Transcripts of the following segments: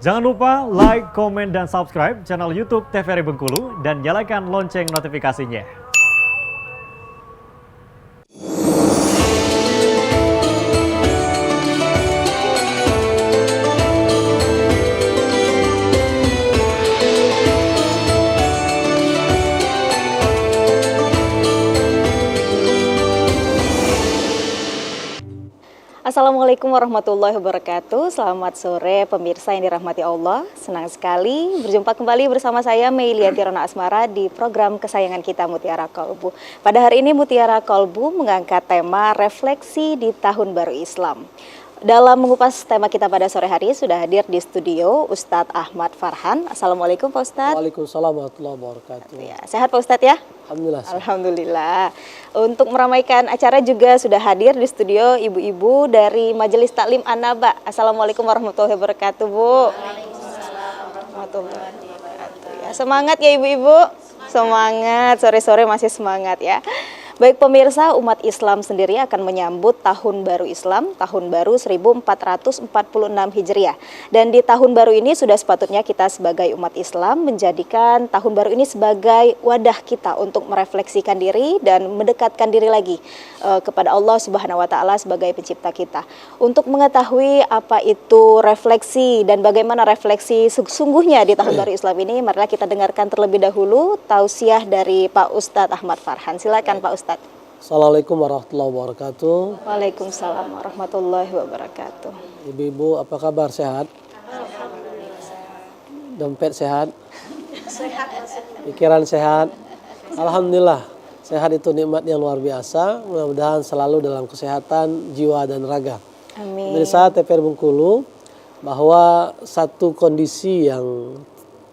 Jangan lupa like, komen, dan subscribe channel YouTube TVRI Bengkulu dan nyalakan lonceng notifikasinya. Assalamualaikum warahmatullahi wabarakatuh. Selamat sore pemirsa yang dirahmati Allah. Senang sekali berjumpa kembali bersama saya Meilianti Rona Asmara di program kesayangan kita Mutiara Kolbu. Pada hari ini Mutiara Kolbu mengangkat tema refleksi di Tahun Baru Islam. Dalam mengupas tema kita pada sore hari sudah hadir di studio Ustadz Ahmad Farhan. Assalamualaikum Pak Ustadz. Waalaikumsalam warahmatullahi wabarakatuh. Ya, sehat Pak Ustadz ya? Alhamdulillah. Alhamdulillah. Untuk meramaikan acara juga sudah hadir di studio ibu-ibu dari Majelis Taklim An-Naba. Assalamualaikum warahmatullahi wabarakatuh, Bu. Waalaikumsalam warahmatullahi wabarakatuh. Ya, semangat ya ibu-ibu. Semangat, sore-sore masih semangat ya. Baik pemirsa, umat Islam sendiri akan menyambut Tahun Baru Islam, Tahun Baru 1446 Hijriah. Dan di Tahun Baru ini sudah sepatutnya kita sebagai umat Islam menjadikan Tahun Baru ini sebagai wadah kita untuk merefleksikan diri dan mendekatkan diri lagi kepada Allah Subhanahu wa Ta'ala sebagai pencipta kita. Untuk mengetahui apa itu refleksi dan bagaimana refleksi sesungguhnya di Tahun Baru Islam ini, marilah kita dengarkan terlebih dahulu tausiah dari Pak Ustadz Ahmad Farhan. Silakan Pak Ustadz. Assalamualaikum warahmatullahi wabarakatuh. Waalaikumsalam warahmatullahi wabarakatuh. Ibu-ibu apa kabar, sehat? Dompet sehat? Sehat. Pikiran sehat? Alhamdulillah. Sehat itu nikmat yang luar biasa. Mudah-mudahan selalu dalam kesehatan jiwa dan raga. Amin. Pemirsa TVRI Bengkulu, bahwa satu kondisi yang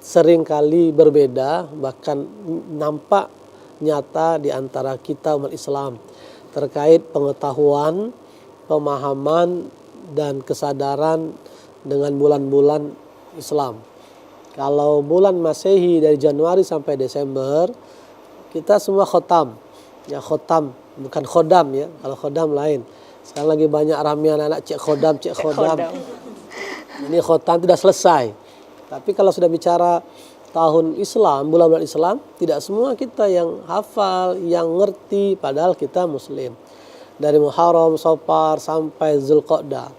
sering kali berbeda bahkan nampak nyata di antara kita umat Islam terkait pengetahuan, pemahaman, dan kesadaran dengan bulan-bulan Islam. Kalau bulan Masehi dari Januari sampai Desember, kita semua khotam. Ya khotam, bukan khodam ya. Kalau khodam lain. Sekarang lagi banyak ramai anak-anak cek khodam. Ini khotam tidak selesai. Tapi kalau sudah bicara tahun Islam, bulan-bulan Islam, tidak semua kita yang hafal, yang ngerti, padahal kita Muslim. Dari Muharram, Safar, sampai Zulqa'dah.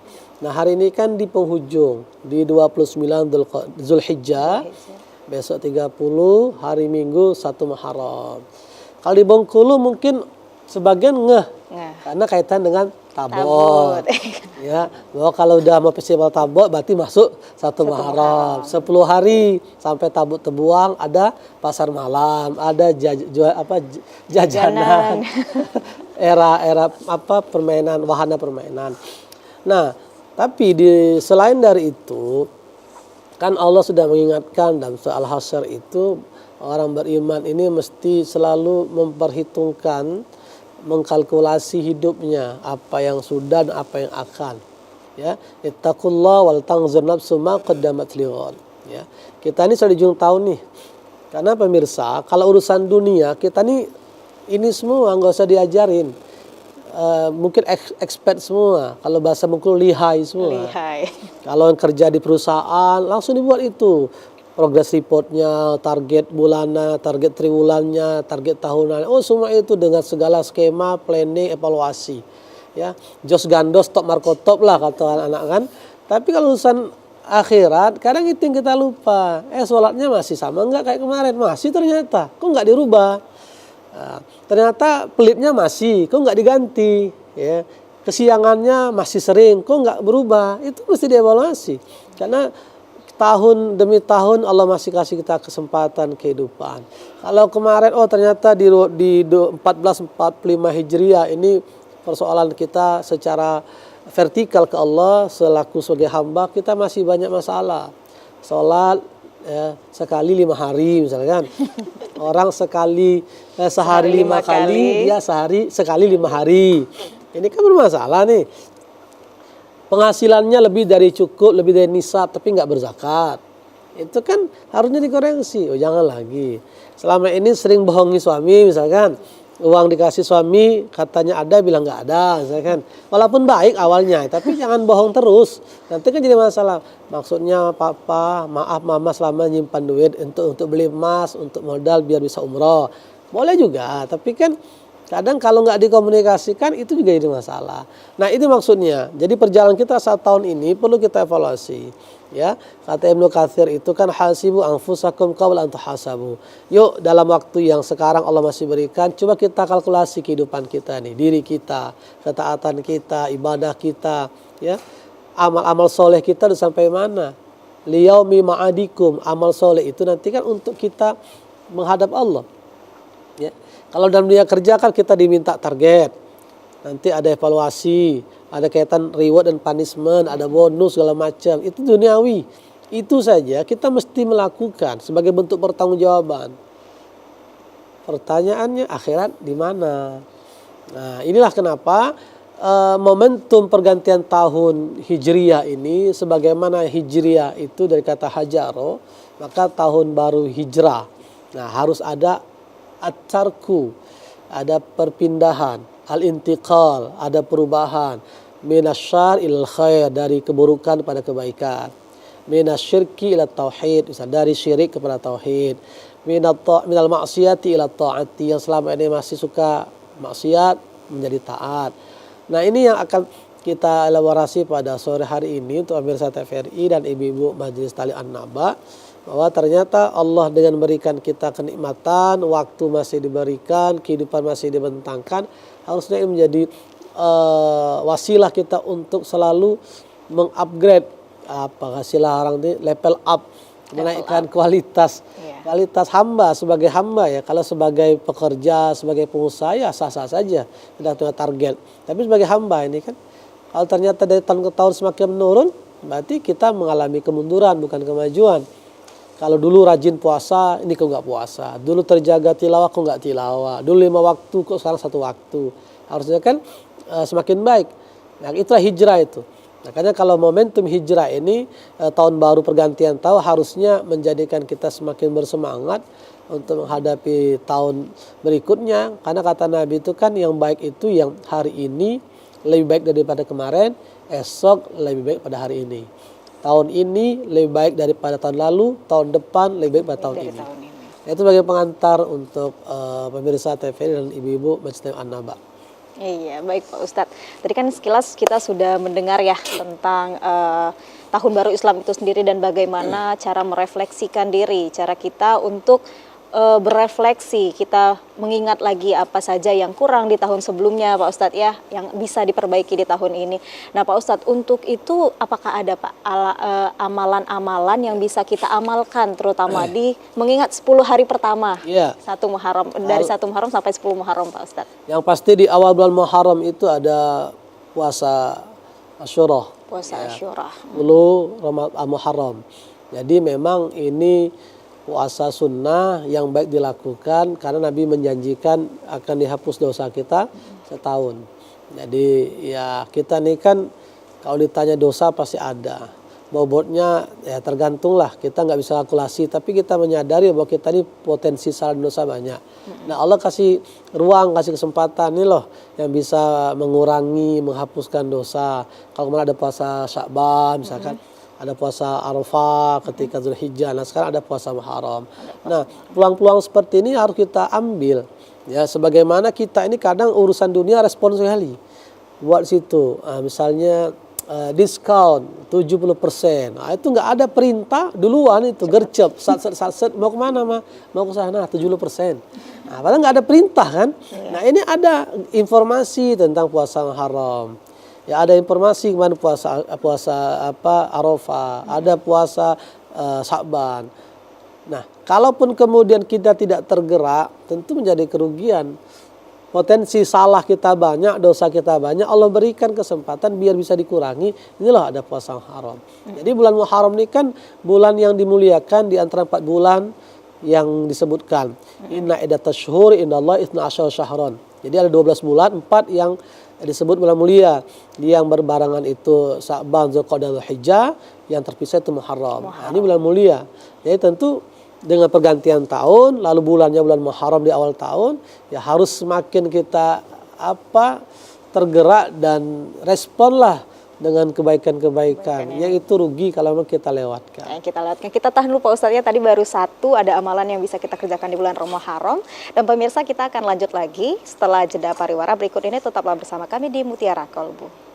Nah hari ini kan di penghujung, di 29 Zulhijjah, besok 30, hari Minggu 1 Muharram. Kalau di Bengkulu mungkin sebagian karena kaitan dengan Tabot. Ya, bahwa kalau udah mau festival Tabot berarti masuk 1 Muharram. 10 hari sampai Tabot terbuang, ada pasar malam, ada jajanan. era permainan, wahana permainan. Nah, tapi selain dari itu kan Allah sudah mengingatkan dalam surah Al-Hasyr itu orang beriman ini mesti selalu memperhitungkan, mengkalkulasi hidupnya, apa yang sudah dan apa yang akan. Ya, ittaqullah wal tanzur nafsum ma qaddamat lighad. Ya. Kita ini sudah di ujung tahun nih. Karena pemirsa, kalau urusan dunia kita ini semua nggak usah diajarin. Mungkin expert semua. Kalau bahasa Bengkulu lihai semua. Lihai. Kalau yang kerja di perusahaan langsung dibuat itu. Progress reportnya, target bulanan, target triwulannya, target tahunan. Oh semua itu dengan segala skema, planning, evaluasi. Ya, jos gandos, top marko top lah kata anak-anak kan. Tapi kalau urusan akhirat, kadang itu yang kita lupa. Sholatnya masih sama enggak kayak kemarin? Masih ternyata. Kok enggak dirubah? Nah, ternyata pelitnya masih, kok enggak diganti? Ya, kesiangannya masih sering, kok enggak berubah? Itu mesti dievaluasi. Karena tahun demi tahun Allah masih kasih kita kesempatan kehidupan. Kalau kemarin ternyata di 1445 Hijriah ini persoalan kita secara vertikal ke Allah selaku sebagai hamba kita masih banyak masalah. Sholat ya, sekali 5 hari misalkan. Orang sehari 5 kali, dia sekali 5 hari. Ini kan bermasalah nih. Penghasilannya lebih dari cukup, lebih dari nisab, tapi nggak berzakat. Itu kan harusnya dikoreksi. Oh jangan lagi. Selama ini sering bohongi suami misalkan. uang dikasih suami katanya ada, bilang nggak ada, misalkan. Walaupun baik awalnya, tapi jangan bohong terus. Nanti kan jadi masalah. Maksudnya papa, maaf mama selama nyimpan duit untuk beli emas, untuk modal biar bisa umroh. Boleh juga, tapi kan kadang kalau nggak dikomunikasikan itu juga jadi masalah. Nah itu maksudnya. Jadi perjalanan kita 1 tahun ini perlu kita evaluasi. Ya, kata Ibnu Katsir itu kan hasibu anfusakum qabla an tuhasabu. Yuk dalam waktu yang sekarang Allah masih berikan, coba kita kalkulasi kehidupan kita nih, diri kita, ketaatan kita, ibadah kita, ya. Amal-amal soleh kita udah sampai mana? Liyaumi ma'adikum, amal soleh itu nanti kan untuk kita menghadap Allah. Ya. Kalau dalam dunia kerja kan kita diminta target. Nanti ada evaluasi, ada kaitan reward dan punishment, ada bonus segala macam. Itu duniawi. Itu saja kita mesti melakukan sebagai bentuk pertanggungjawaban. Pertanyaannya akhirat di mana? Nah, inilah kenapa momentum pergantian tahun Hijriyah ini, sebagaimana Hijriyah itu dari kata hajaro, maka tahun baru hijrah. Nah, harus ada at-tarku, ada perpindahan, al-intiqal, ada perubahan, minasyar ilal khair, dari keburukan pada kebaikan, minasyirki ila tauhid, dari syirik kepada tauhid, minal maksiati ila taati, yang selama ini masih suka maksiat menjadi taat. Nah ini yang akan kita elaborasi pada sore hari ini untuk pemirsa TVRI dan ibu-ibu Majelis Ta'lim An-Naba, bahwa ternyata Allah dengan memberikan kita kenikmatan, waktu masih diberikan, kehidupan masih dibentangkan, harusnya ini menjadi wasilah kita untuk selalu mengupgrade, apa istilah orang ini, level up, menaikkan kualitas hamba sebagai hamba ya. Kalau sebagai pekerja, sebagai pengusaha ya sah-sah saja, tidak punya target. Tapi sebagai hamba ini kan, kalau ternyata dari tahun ke tahun semakin menurun, berarti kita mengalami kemunduran bukan kemajuan. Kalau dulu rajin puasa, ini kok nggak puasa. Dulu terjaga tilawah, kok nggak tilawah. Dulu 5 waktu, kok sekarang 1 waktu. Harusnya kan semakin baik. Nah itulah hijrah itu. Makanya kalau momentum hijrah ini, tahun baru pergantian tahun, harusnya menjadikan kita semakin bersemangat untuk menghadapi tahun berikutnya. Karena kata Nabi itu kan, yang baik itu yang hari ini lebih baik daripada kemarin, esok lebih baik pada hari ini. Tahun ini lebih baik daripada tahun lalu, tahun depan lebih baik pada tahun ini. Itu sebagai pengantar untuk pemirsa TV dan ibu-ibu Majelis Ta'lim An-Naba. Iya, baik Pak Ustadz. Tadi kan sekilas kita sudah mendengar ya tentang Tahun Baru Islam itu sendiri dan bagaimana cara merefleksikan diri, cara kita untuk berefleksi, kita mengingat lagi apa saja yang kurang di tahun sebelumnya Pak Ustadz ya, yang bisa diperbaiki di tahun ini. Nah Pak Ustadz, untuk itu apakah ada Pak amalan-amalan yang bisa kita amalkan, terutama di mengingat 10 hari pertama, 1 Muharram, dari 1 Muharram sampai 10 Muharram Pak Ustadz? Yang pasti di awal bulan Muharram itu ada puasa Asyura. Puasa Asyura. 10 Muharram. Jadi memang ini puasa sunnah yang baik dilakukan, karena Nabi menjanjikan akan dihapus dosa kita setahun. Jadi ya kita nih kan kalau ditanya dosa pasti ada. Bobotnya ya tergantunglah, kita nggak bisa kalkulasi, tapi kita menyadari bahwa kita ini potensi salah dosa banyak. Nah Allah kasih ruang, kasih kesempatan nih loh yang bisa mengurangi, menghapuskan dosa. Kalau kemarin ada puasa Sya'ban misalkan, ada puasa Arafah ketika Zulhijjah. Nah sekarang ada puasa Muharram. Nah peluang-peluang seperti ini harus kita ambil. Ya sebagaimana kita ini kadang urusan dunia respon sekali. Buat situ, misalnya diskon 70%. Nah, itu nggak ada perintah duluan, itu gercep, sat mau kemana mah? Mau ke sana 70%. Nah padahal nggak ada perintah kan. Nah ini ada informasi tentang puasa Muharram. Ya ada informasi kemana puasa Arafah, ada puasa Sya'ban. Nah, kalaupun kemudian kita tidak tergerak, tentu menjadi kerugian. Potensi salah kita banyak, dosa kita banyak, Allah berikan kesempatan biar bisa dikurangi. Inilah ada puasa Muharram. Jadi bulan Muharram ini kan bulan yang dimuliakan di antara 4 bulan yang disebutkan. Inna iddatasy syuhuri indallahi 12 syahran. Jadi ada 12 bulan, 4 yang disebut bulan mulia, yang berbarangan itu Sya'ban, Dzulqa'dah, Dzulhijjah, yang terpisah itu Muharram. Nah, ini bulan mulia. Jadi tentu dengan pergantian tahun, lalu bulannya bulan Muharram di awal tahun, ya harus semakin kita tergerak dan responlah dengan kebaikan-kebaikan. Yang itu rugi kalau memang kita lewatkan. Kita tahan dulu Pak Ustadz ya, tadi baru satu ada amalan yang bisa kita kerjakan di bulan Muharram. Dan pemirsa, kita akan lanjut lagi setelah jeda pariwara berikut ini. Tetaplah bersama kami di Mutiara Kolbu.